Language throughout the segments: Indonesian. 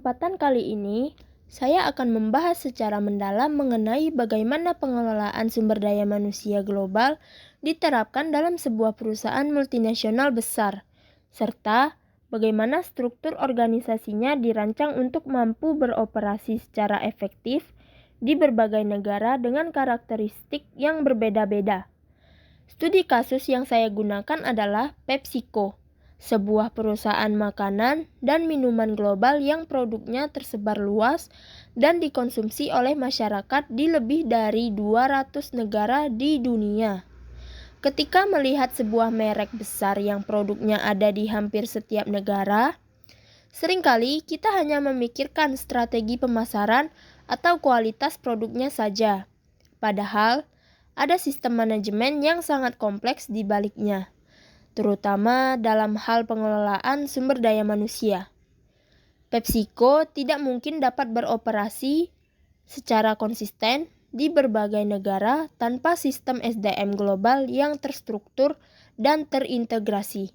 kesempatan kali ini, saya akan membahas secara mendalam mengenai bagaimana pengelolaan sumber daya manusia global diterapkan dalam sebuah perusahaan multinasional besar, serta bagaimana struktur organisasinya dirancang untuk mampu beroperasi secara efektif di berbagai negara dengan karakteristik yang berbeda-beda. Studi kasus yang saya gunakan adalah PepsiCo, sebuah perusahaan makanan dan minuman global yang produknya tersebar luas dan dikonsumsi oleh masyarakat di lebih dari 200 negara di dunia. Ketika melihat sebuah merek besar yang produknya ada di hampir setiap negara, seringkali kita hanya memikirkan strategi pemasaran atau kualitas produknya saja. Padahal, ada sistem manajemen yang sangat kompleks di baliknya, terutama dalam hal pengelolaan sumber daya manusia. PepsiCo tidak mungkin dapat beroperasi secara konsisten di berbagai negara tanpa sistem SDM global yang terstruktur dan terintegrasi.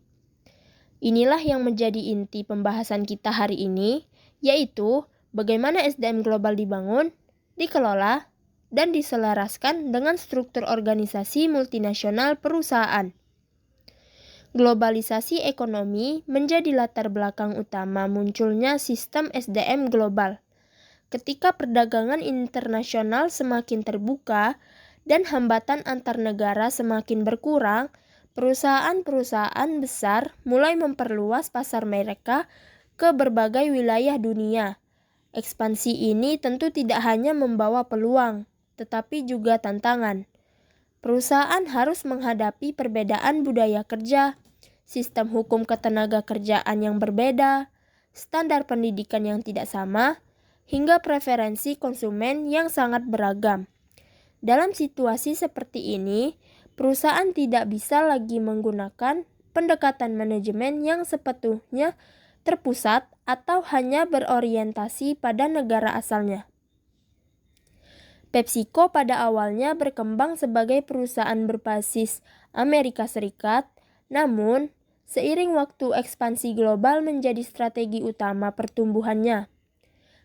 Inilah yang menjadi inti pembahasan kita hari ini, yaitu bagaimana SDM global dibangun, dikelola, dan diselaraskan dengan struktur organisasi multinasional perusahaan. Globalisasi ekonomi menjadi latar belakang utama munculnya sistem SDM global. Ketika perdagangan internasional semakin terbuka dan hambatan antar negara semakin berkurang, perusahaan-perusahaan besar mulai memperluas pasar mereka ke berbagai wilayah dunia. Ekspansi ini tentu tidak hanya membawa peluang, tetapi juga tantangan. Perusahaan harus menghadapi perbedaan budaya kerja, sistem hukum ketenaga kerjaan yang berbeda, standar pendidikan yang tidak sama, hingga preferensi konsumen yang sangat beragam. Dalam situasi seperti ini, perusahaan tidak bisa lagi menggunakan pendekatan manajemen yang sepenuhnya terpusat atau hanya berorientasi pada negara asalnya. PepsiCo pada awalnya berkembang sebagai perusahaan berbasis Amerika Serikat, namun seiring waktu ekspansi global menjadi strategi utama pertumbuhannya.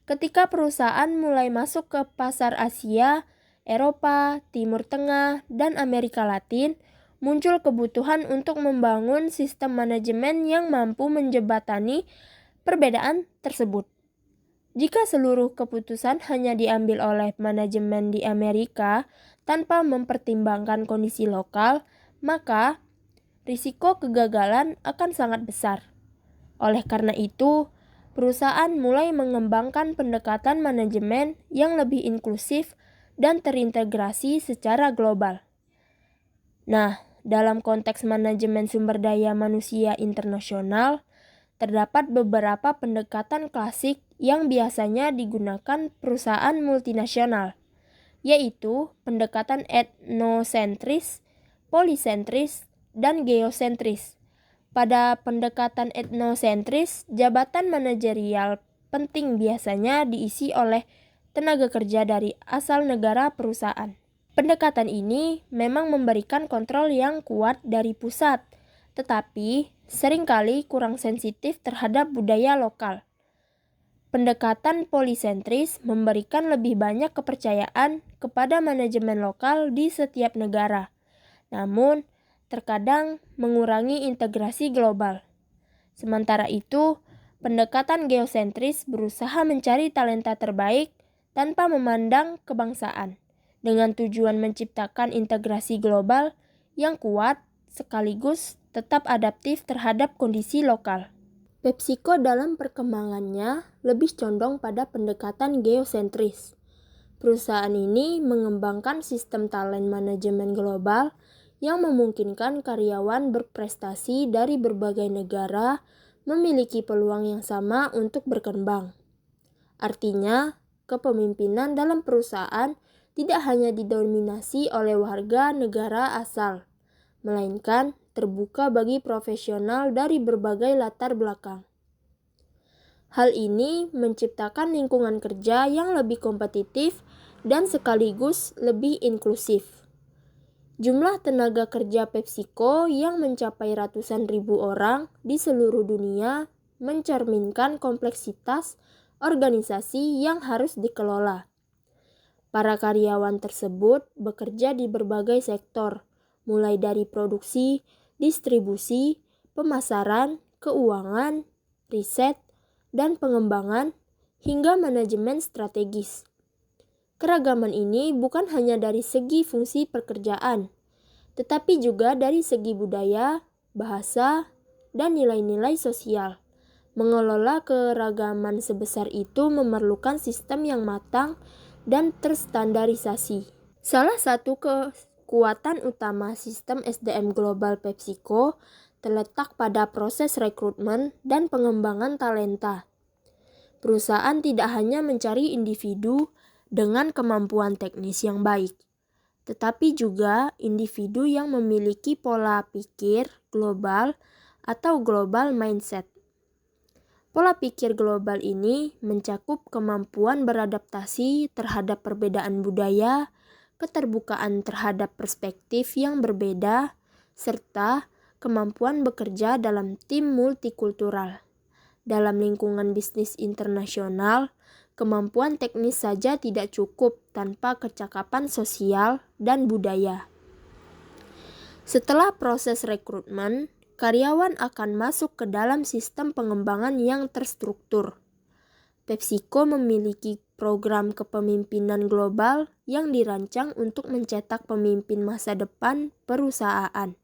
Ketika perusahaan mulai masuk ke pasar Asia, Eropa, Timur Tengah, dan Amerika Latin, muncul kebutuhan untuk membangun sistem manajemen yang mampu menjembatani perbedaan tersebut. Jika seluruh keputusan hanya diambil oleh manajemen di Amerika tanpa mempertimbangkan kondisi lokal, maka risiko kegagalan akan sangat besar. Oleh karena itu, perusahaan mulai mengembangkan pendekatan manajemen yang lebih inklusif dan terintegrasi secara global. Nah, dalam konteks manajemen sumber daya manusia internasional, terdapat beberapa pendekatan klasik yang biasanya digunakan perusahaan multinasional, yaitu pendekatan etnosentris, polisentris, dan geosentris. Pada pendekatan etnosentris, jabatan manajerial penting biasanya diisi oleh tenaga kerja dari asal negara perusahaan. Pendekatan ini memang memberikan kontrol yang kuat dari pusat, tetapi seringkali kurang sensitif terhadap budaya lokal. Pendekatan polisentris memberikan lebih banyak kepercayaan kepada manajemen lokal di setiap negara, namun terkadang mengurangi integrasi global. Sementara itu, pendekatan geosentris berusaha mencari talenta terbaik tanpa memandang kebangsaan, dengan tujuan menciptakan integrasi global yang kuat sekaligus tetap adaptif terhadap kondisi lokal. PepsiCo dalam perkembangannya lebih condong pada pendekatan geosentris. Perusahaan ini mengembangkan sistem talent manajemen global yang memungkinkan karyawan berprestasi dari berbagai negara memiliki peluang yang sama untuk berkembang. Artinya, kepemimpinan dalam perusahaan tidak hanya didominasi oleh warga negara asal, melainkan terbuka bagi profesional dari berbagai latar belakang. Hal ini menciptakan lingkungan kerja yang lebih kompetitif dan sekaligus lebih inklusif. Jumlah tenaga kerja PepsiCo yang mencapai ratusan ribu orang di seluruh dunia mencerminkan kompleksitas organisasi yang harus dikelola. Para karyawan tersebut bekerja di berbagai sektor, mulai dari produksi, distribusi, pemasaran, keuangan, riset, dan pengembangan, hingga manajemen strategis. Keragaman ini bukan hanya dari segi fungsi pekerjaan, tetapi juga dari segi budaya, bahasa, dan nilai-nilai sosial. Mengelola keragaman sebesar itu memerlukan sistem yang matang dan terstandarisasi. Salah satu kekuatan utama sistem SDM global PepsiCo terletak pada proses rekrutmen dan pengembangan talenta. Perusahaan tidak hanya mencari individu dengan kemampuan teknis yang baik, tetapi juga individu yang memiliki pola pikir global atau global mindset. Pola pikir global ini mencakup kemampuan beradaptasi terhadap perbedaan budaya, keterbukaan terhadap perspektif yang berbeda, serta kemampuan bekerja dalam tim multikultural. Dalam lingkungan bisnis internasional, kemampuan teknis saja tidak cukup tanpa kecakapan sosial dan budaya. Setelah proses rekrutmen, karyawan akan masuk ke dalam sistem pengembangan yang terstruktur. PepsiCo memiliki program kepemimpinan global yang dirancang untuk mencetak pemimpin masa depan perusahaan.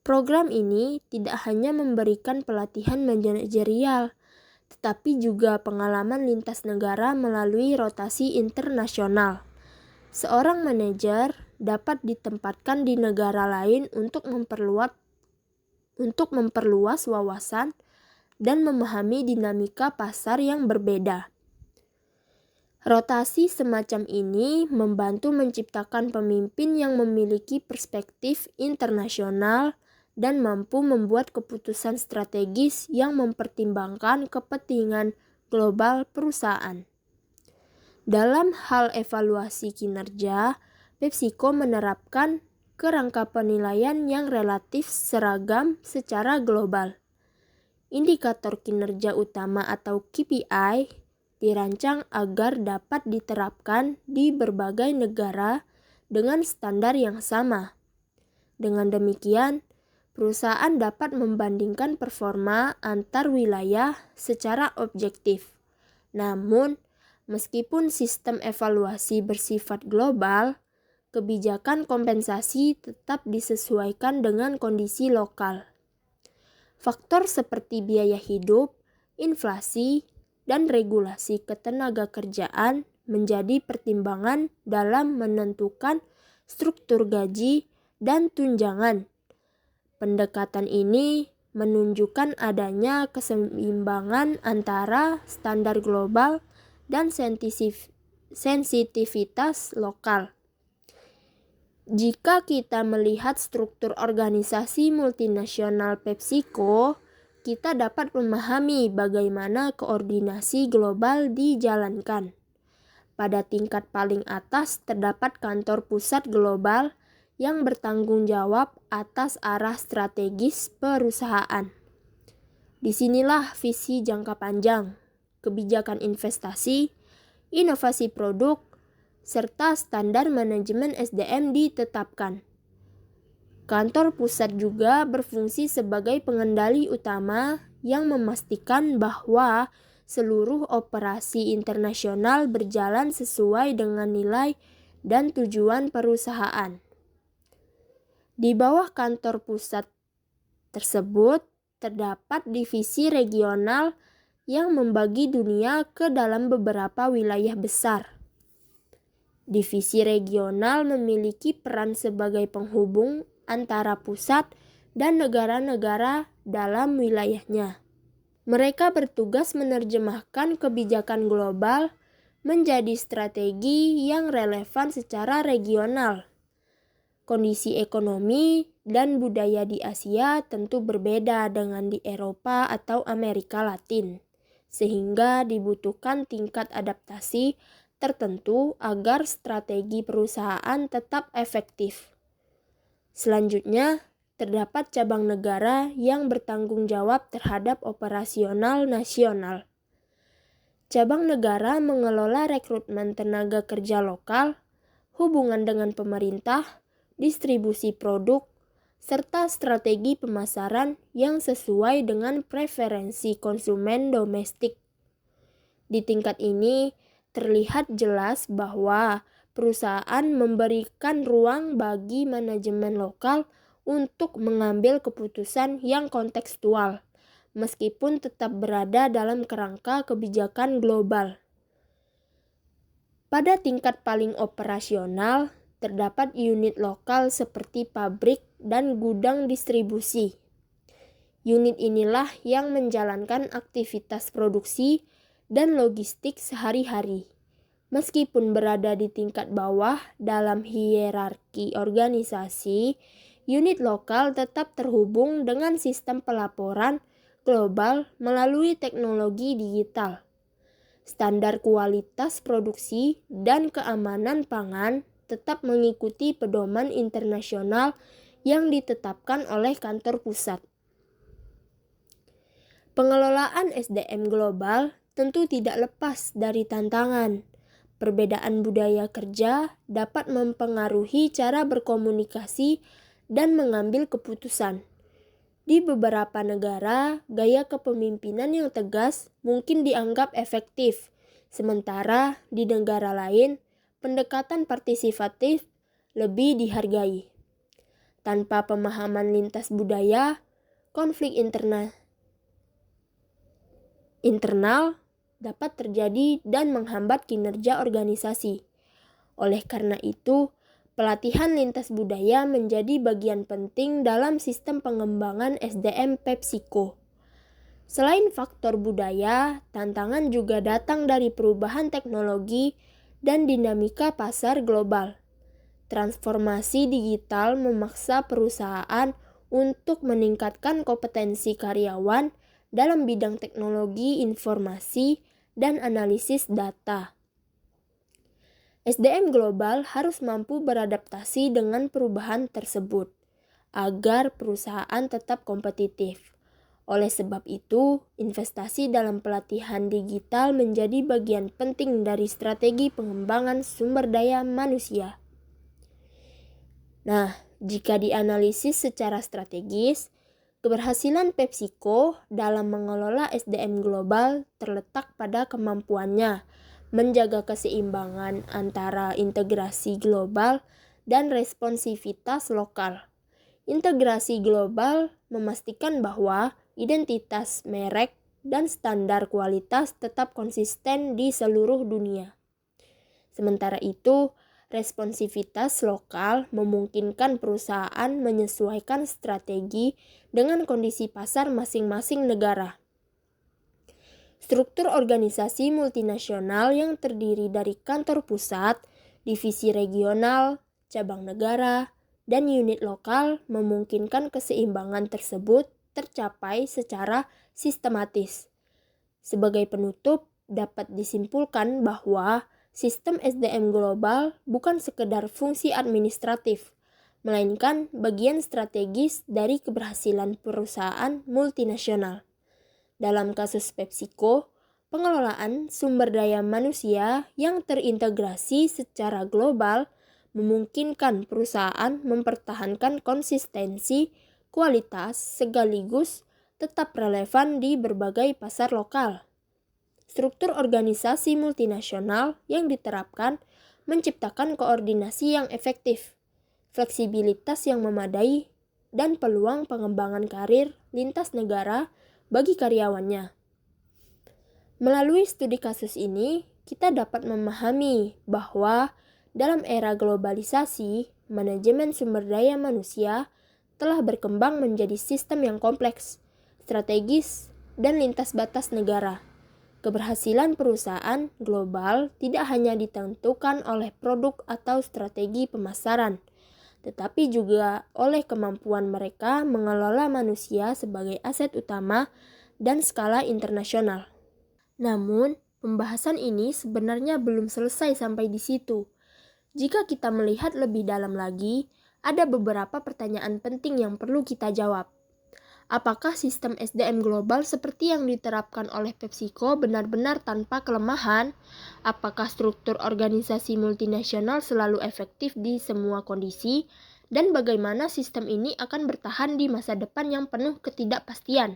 Program ini tidak hanya memberikan pelatihan manajerial, tetapi juga pengalaman lintas negara melalui rotasi internasional. Seorang manajer dapat ditempatkan di negara lain untuk memperluas wawasan dan memahami dinamika pasar yang berbeda. Rotasi semacam ini membantu menciptakan pemimpin yang memiliki perspektif internasional dan mampu membuat keputusan strategis yang mempertimbangkan kepentingan global perusahaan. Dalam hal evaluasi kinerja, PepsiCo menerapkan kerangka penilaian yang relatif seragam secara global. Indikator kinerja utama atau KPI dirancang agar dapat diterapkan di berbagai negara dengan standar yang sama. Dengan demikian, perusahaan dapat membandingkan performa antar wilayah secara objektif. Namun, meskipun sistem evaluasi bersifat global, kebijakan kompensasi tetap disesuaikan dengan kondisi lokal. Faktor seperti biaya hidup, inflasi, dan regulasi ketenagakerjaan menjadi pertimbangan dalam menentukan struktur gaji dan tunjangan. Pendekatan ini menunjukkan adanya keseimbangan antara standar global dan sensitivitas lokal. Jika kita melihat struktur organisasi multinasional PepsiCo, kita dapat memahami bagaimana koordinasi global dijalankan. Pada tingkat paling atas terdapat kantor pusat global yang bertanggung jawab atas arah strategis perusahaan. Disinilah visi jangka panjang, kebijakan investasi, inovasi produk, serta standar manajemen SDM ditetapkan. Kantor pusat juga berfungsi sebagai pengendali utama yang memastikan bahwa seluruh operasi internasional berjalan sesuai dengan nilai dan tujuan perusahaan. Di bawah kantor pusat tersebut terdapat divisi regional yang membagi dunia ke dalam beberapa wilayah besar. Divisi regional memiliki peran sebagai penghubung antara pusat dan negara-negara dalam wilayahnya. Mereka bertugas menerjemahkan kebijakan global menjadi strategi yang relevan secara regional. Kondisi ekonomi dan budaya di Asia tentu berbeda dengan di Eropa atau Amerika Latin, sehingga dibutuhkan tingkat adaptasi tertentu agar strategi perusahaan tetap efektif. Selanjutnya, terdapat cabang negara yang bertanggung jawab terhadap operasional nasional. Cabang negara mengelola rekrutmen tenaga kerja lokal, hubungan dengan pemerintah, distribusi produk, serta strategi pemasaran yang sesuai dengan preferensi konsumen domestik. Di tingkat ini, terlihat jelas bahwa perusahaan memberikan ruang bagi manajemen lokal untuk mengambil keputusan yang kontekstual, meskipun tetap berada dalam kerangka kebijakan global. Pada tingkat paling operasional, terdapat unit lokal seperti pabrik dan gudang distribusi. Unit inilah yang menjalankan aktivitas produksi dan logistik sehari-hari. Meskipun berada di tingkat bawah dalam hierarki organisasi, unit lokal tetap terhubung dengan sistem pelaporan global melalui teknologi digital. Standar kualitas produksi dan keamanan pangan tetap mengikuti pedoman internasional yang ditetapkan oleh kantor pusat. Pengelolaan SDM global tentu tidak lepas dari tantangan. Perbedaan budaya kerja dapat mempengaruhi cara berkomunikasi dan mengambil keputusan. Di beberapa negara, gaya kepemimpinan yang tegas mungkin dianggap efektif, sementara di negara lain, pendekatan partisipatif lebih dihargai. Tanpa pemahaman lintas budaya, konflik internal dapat terjadi dan menghambat kinerja organisasi. Oleh karena itu, pelatihan lintas budaya menjadi bagian penting dalam sistem pengembangan SDM PepsiCo. Selain faktor budaya, tantangan juga datang dari perubahan teknologi dan dinamika pasar global. Transformasi digital memaksa perusahaan untuk meningkatkan kompetensi karyawan dalam bidang teknologi informasi dan analisis data. SDM global harus mampu beradaptasi dengan perubahan tersebut agar perusahaan tetap kompetitif. Oleh sebab itu, investasi dalam pelatihan digital menjadi bagian penting dari strategi pengembangan sumber daya manusia. Nah, jika dianalisis secara strategis, keberhasilan PepsiCo dalam mengelola SDM global terletak pada kemampuannya menjaga keseimbangan antara integrasi global dan responsivitas lokal. Integrasi global memastikan bahwa identitas merek dan standar kualitas tetap konsisten di seluruh dunia. Sementara itu, responsivitas lokal memungkinkan perusahaan menyesuaikan strategi dengan kondisi pasar masing-masing negara. Struktur organisasi multinasional yang terdiri dari kantor pusat, divisi regional, cabang negara, dan unit lokal memungkinkan keseimbangan tersebut tercapai secara sistematis. Sebagai penutup, dapat disimpulkan bahwa sistem SDM global bukan sekedar fungsi administratif, melainkan bagian strategis dari keberhasilan perusahaan multinasional. Dalam kasus PepsiCo, pengelolaan sumber daya manusia yang terintegrasi secara global memungkinkan perusahaan mempertahankan konsistensi, kualitas, sekaligus tetap relevan di berbagai pasar lokal. Struktur organisasi multinasional yang diterapkan menciptakan koordinasi yang efektif, fleksibilitas yang memadai, dan peluang pengembangan karir lintas negara bagi karyawannya. Melalui studi kasus ini, kita dapat memahami bahwa dalam era globalisasi, manajemen sumber daya manusia telah berkembang menjadi sistem yang kompleks, strategis, dan lintas batas negara. Keberhasilan perusahaan global tidak hanya ditentukan oleh produk atau strategi pemasaran, tetapi juga oleh kemampuan mereka mengelola manusia sebagai aset utama dan skala internasional. Namun, pembahasan ini sebenarnya belum selesai sampai di situ. Jika kita melihat lebih dalam lagi, ada beberapa pertanyaan penting yang perlu kita jawab. Apakah sistem SDM global seperti yang diterapkan oleh PepsiCo benar-benar tanpa kelemahan? Apakah struktur organisasi multinasional selalu efektif di semua kondisi? Dan bagaimana sistem ini akan bertahan di masa depan yang penuh ketidakpastian?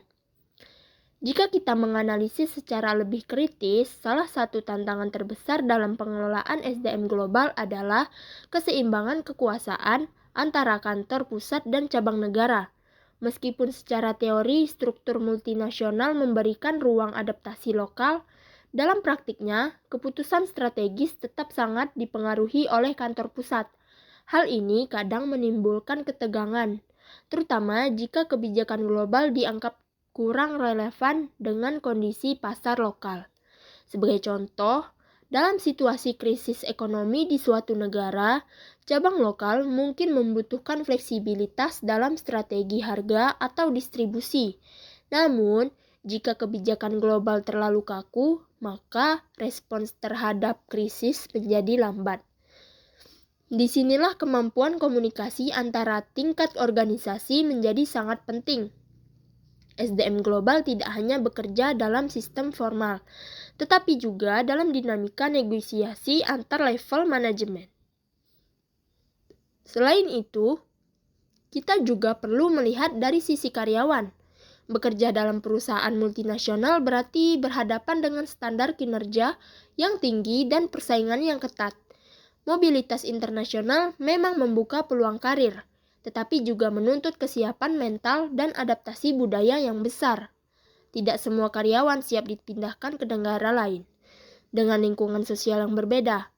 Jika kita menganalisis secara lebih kritis, salah satu tantangan terbesar dalam pengelolaan SDM global adalah keseimbangan kekuasaan antara kantor pusat dan cabang negara. Meskipun secara teori struktur multinasional memberikan ruang adaptasi lokal, dalam praktiknya keputusan strategis tetap sangat dipengaruhi oleh kantor pusat. Hal ini kadang menimbulkan ketegangan, terutama jika kebijakan global dianggap kurang relevan dengan kondisi pasar lokal. Sebagai contoh, dalam situasi krisis ekonomi di suatu negara, cabang lokal mungkin membutuhkan fleksibilitas dalam strategi harga atau distribusi. Namun, jika kebijakan global terlalu kaku, maka respons terhadap krisis menjadi lambat. Disinilah kemampuan komunikasi antara tingkat organisasi menjadi sangat penting. SDM global tidak hanya bekerja dalam sistem formal, tetapi juga dalam dinamika negosiasi antar level manajemen. Selain itu, kita juga perlu melihat dari sisi karyawan. Bekerja dalam perusahaan multinasional berarti berhadapan dengan standar kinerja yang tinggi dan persaingan yang ketat. Mobilitas internasional memang membuka peluang karir, tetapi juga menuntut kesiapan mental dan adaptasi budaya yang besar. Tidak semua karyawan siap dipindahkan ke negara lain, dengan lingkungan sosial yang berbeda.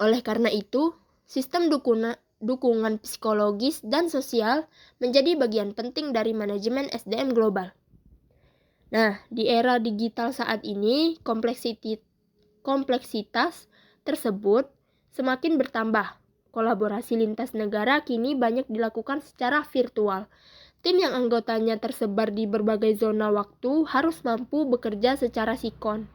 Oleh karena itu, sistem dukungan psikologis dan sosial menjadi bagian penting dari manajemen SDM global. Nah, di era digital saat ini, kompleksitas tersebut semakin bertambah. Kolaborasi lintas negara kini banyak dilakukan secara virtual. Tim yang anggotanya tersebar di berbagai zona waktu harus mampu bekerja secara sinkron.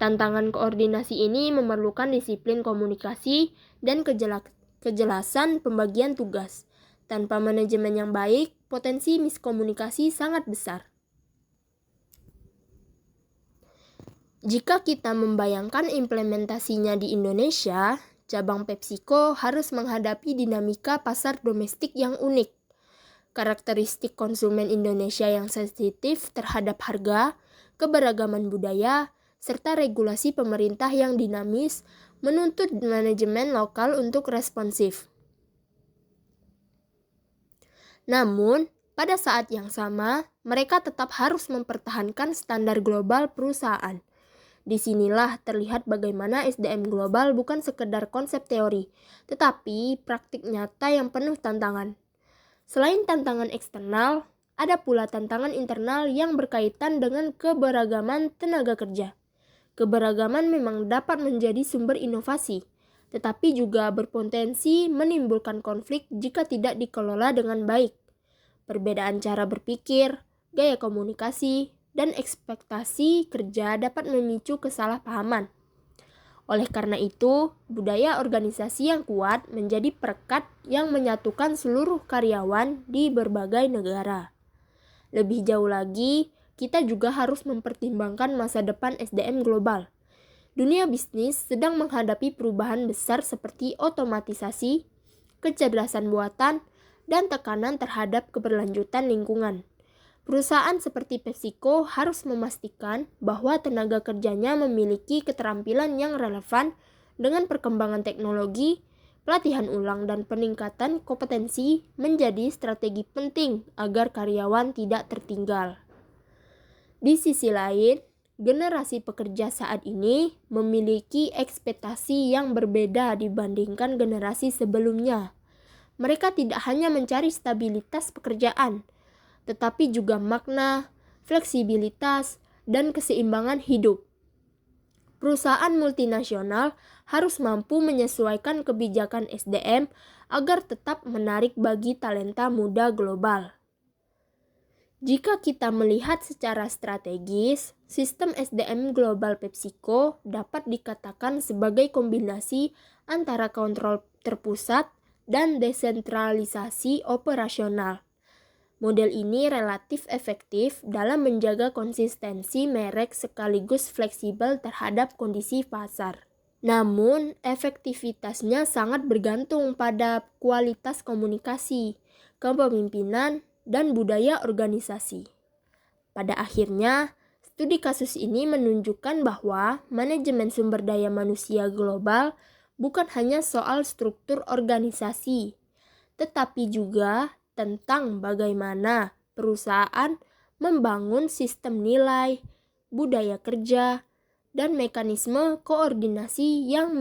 Tantangan koordinasi ini memerlukan disiplin komunikasi dan kejelasan pembagian tugas. Tanpa manajemen yang baik, potensi miskomunikasi sangat besar. Jika kita membayangkan implementasinya di Indonesia, cabang PepsiCo harus menghadapi dinamika pasar domestik yang unik. Karakteristik konsumen Indonesia yang sensitif terhadap harga, keberagaman budaya, serta regulasi pemerintah yang dinamis menuntut manajemen lokal untuk responsif. Namun, pada saat yang sama, mereka tetap harus mempertahankan standar global perusahaan. Disinilah terlihat bagaimana SDM global bukan sekedar konsep teori, tetapi praktik nyata yang penuh tantangan. Selain tantangan eksternal, ada pula tantangan internal yang berkaitan dengan keberagaman tenaga kerja. Keberagaman memang dapat menjadi sumber inovasi, tetapi juga berpotensi menimbulkan konflik jika tidak dikelola dengan baik. Perbedaan cara berpikir, gaya komunikasi, dan ekspektasi kerja dapat memicu kesalahpahaman. Oleh karena itu, budaya organisasi yang kuat menjadi perekat yang menyatukan seluruh karyawan di berbagai negara. Lebih jauh lagi, kita juga harus mempertimbangkan masa depan SDM global. Dunia bisnis sedang menghadapi perubahan besar seperti otomatisasi, kecerdasan buatan, dan tekanan terhadap keberlanjutan lingkungan. Perusahaan seperti PepsiCo harus memastikan bahwa tenaga kerjanya memiliki keterampilan yang relevan dengan perkembangan teknologi, pelatihan ulang dan peningkatan kompetensi menjadi strategi penting agar karyawan tidak tertinggal. Di sisi lain, generasi pekerja saat ini memiliki ekspektasi yang berbeda dibandingkan generasi sebelumnya. Mereka tidak hanya mencari stabilitas pekerjaan, tetapi juga makna, fleksibilitas, dan keseimbangan hidup. Perusahaan multinasional harus mampu menyesuaikan kebijakan SDM agar tetap menarik bagi talenta muda global. Jika kita melihat secara strategis, sistem SDM global PepsiCo dapat dikatakan sebagai kombinasi antara kontrol terpusat dan desentralisasi operasional. Model ini relatif efektif dalam menjaga konsistensi merek sekaligus fleksibel terhadap kondisi pasar. Namun, efektivitasnya sangat bergantung pada kualitas komunikasi, kepemimpinan, dan budaya organisasi. Pada akhirnya, studi kasus ini menunjukkan bahwa manajemen sumber daya manusia global bukan hanya soal struktur organisasi, tetapi juga tentang bagaimana perusahaan membangun sistem nilai, budaya kerja, dan mekanisme koordinasi yang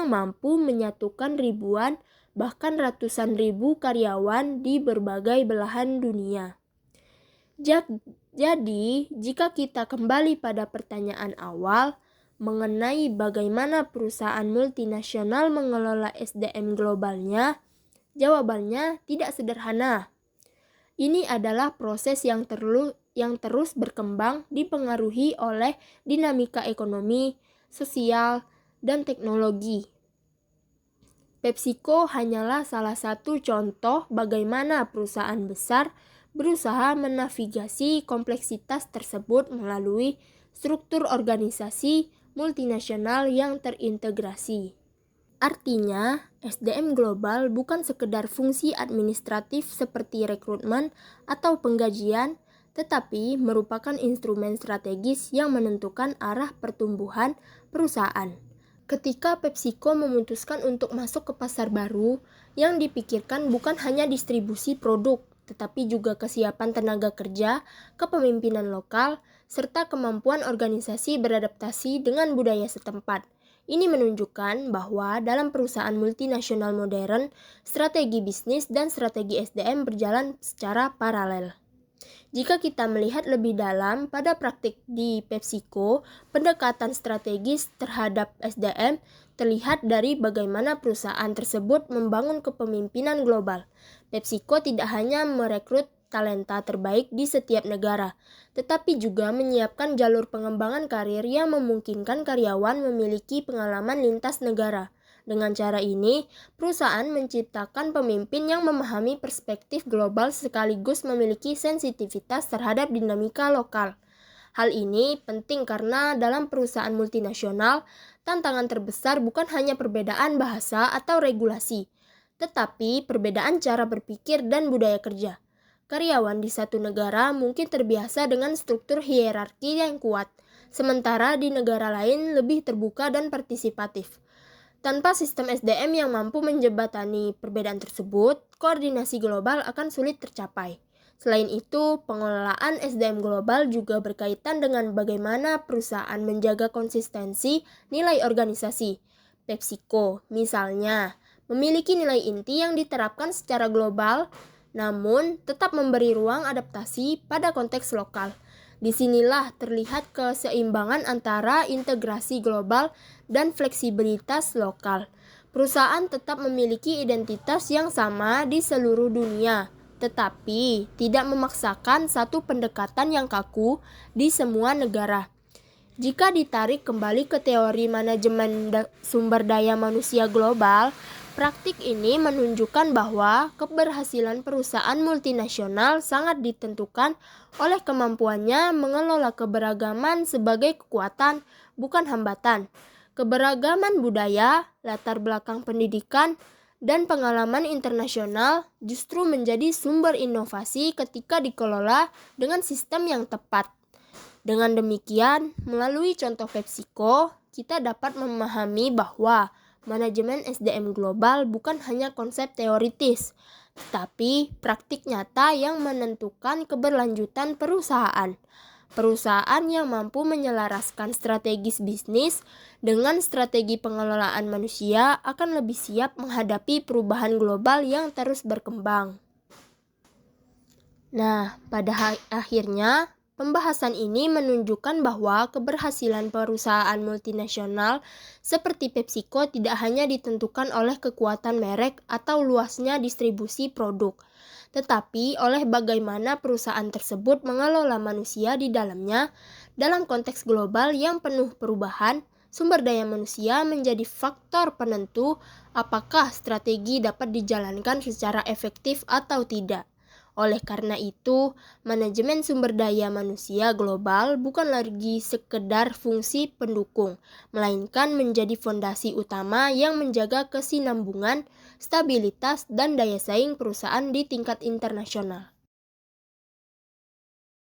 mampu menyatukan ribuan bahkan ratusan ribu karyawan di berbagai belahan dunia. Jadi, jika kita kembali pada pertanyaan awal mengenai bagaimana perusahaan multinasional mengelola SDM globalnya, jawabannya tidak sederhana. Ini adalah proses yang terus berkembang dipengaruhi oleh dinamika ekonomi, sosial, dan teknologi. PepsiCo hanyalah salah satu contoh bagaimana perusahaan besar berusaha menavigasi kompleksitas tersebut melalui struktur organisasi multinasional yang terintegrasi. Artinya, SDM global bukan sekedar fungsi administratif seperti rekrutmen atau penggajian, tetapi merupakan instrumen strategis yang menentukan arah pertumbuhan perusahaan. Ketika PepsiCo memutuskan untuk masuk ke pasar baru, yang dipikirkan bukan hanya distribusi produk, tetapi juga kesiapan tenaga kerja, kepemimpinan lokal, serta kemampuan organisasi beradaptasi dengan budaya setempat. Ini menunjukkan bahwa dalam perusahaan multinasional modern, strategi bisnis dan strategi SDM berjalan secara paralel. Jika kita melihat lebih dalam pada praktik di PepsiCo, pendekatan strategis terhadap SDM terlihat dari bagaimana perusahaan tersebut membangun kepemimpinan global. PepsiCo tidak hanya merekrut talenta terbaik di setiap negara, tetapi juga menyiapkan jalur pengembangan karir yang memungkinkan karyawan memiliki pengalaman lintas negara. Dengan cara ini, perusahaan menciptakan pemimpin yang memahami perspektif global sekaligus memiliki sensitivitas terhadap dinamika lokal. Hal ini penting karena dalam perusahaan multinasional, tantangan terbesar bukan hanya perbedaan bahasa atau regulasi, tetapi perbedaan cara berpikir dan budaya kerja. Karyawan di satu negara mungkin terbiasa dengan struktur hierarki yang kuat, sementara di negara lain lebih terbuka dan partisipatif. Tanpa sistem SDM yang mampu menjembatani perbedaan tersebut, koordinasi global akan sulit tercapai. Selain itu, pengelolaan SDM global juga berkaitan dengan bagaimana perusahaan menjaga konsistensi nilai organisasi. PepsiCo, misalnya, memiliki nilai inti yang diterapkan secara global, namun tetap memberi ruang adaptasi pada konteks lokal. Disinilah terlihat keseimbangan antara integrasi global dan fleksibilitas lokal. Perusahaan tetap memiliki identitas yang sama di seluruh dunia, tetapi tidak memaksakan satu pendekatan yang kaku di semua negara. Jika ditarik kembali ke teori manajemen sumber daya manusia global, praktik ini menunjukkan bahwa keberhasilan perusahaan multinasional sangat ditentukan oleh kemampuannya mengelola keberagaman sebagai kekuatan, bukan hambatan. Keberagaman budaya, latar belakang pendidikan, dan pengalaman internasional justru menjadi sumber inovasi ketika dikelola dengan sistem yang tepat. Dengan demikian, melalui contoh PepsiCo, kita dapat memahami bahwa manajemen SDM global bukan hanya konsep teoritis, tetapi praktik nyata yang menentukan keberlanjutan perusahaan. Perusahaan yang mampu menyelaraskan strategis bisnis dengan strategi pengelolaan manusia akan lebih siap menghadapi perubahan global yang terus berkembang. Nah, pada akhirnya, pembahasan ini menunjukkan bahwa keberhasilan perusahaan multinasional seperti PepsiCo tidak hanya ditentukan oleh kekuatan merek atau luasnya distribusi produk, tetapi oleh bagaimana perusahaan tersebut mengelola manusia di dalamnya. Dalam konteks global yang penuh perubahan, sumber daya manusia menjadi faktor penentu apakah strategi dapat dijalankan secara efektif atau tidak. Oleh karena itu, manajemen sumber daya manusia global bukan lagi sekedar fungsi pendukung, melainkan menjadi fondasi utama yang menjaga kesinambungan, stabilitas, dan daya saing perusahaan di tingkat internasional.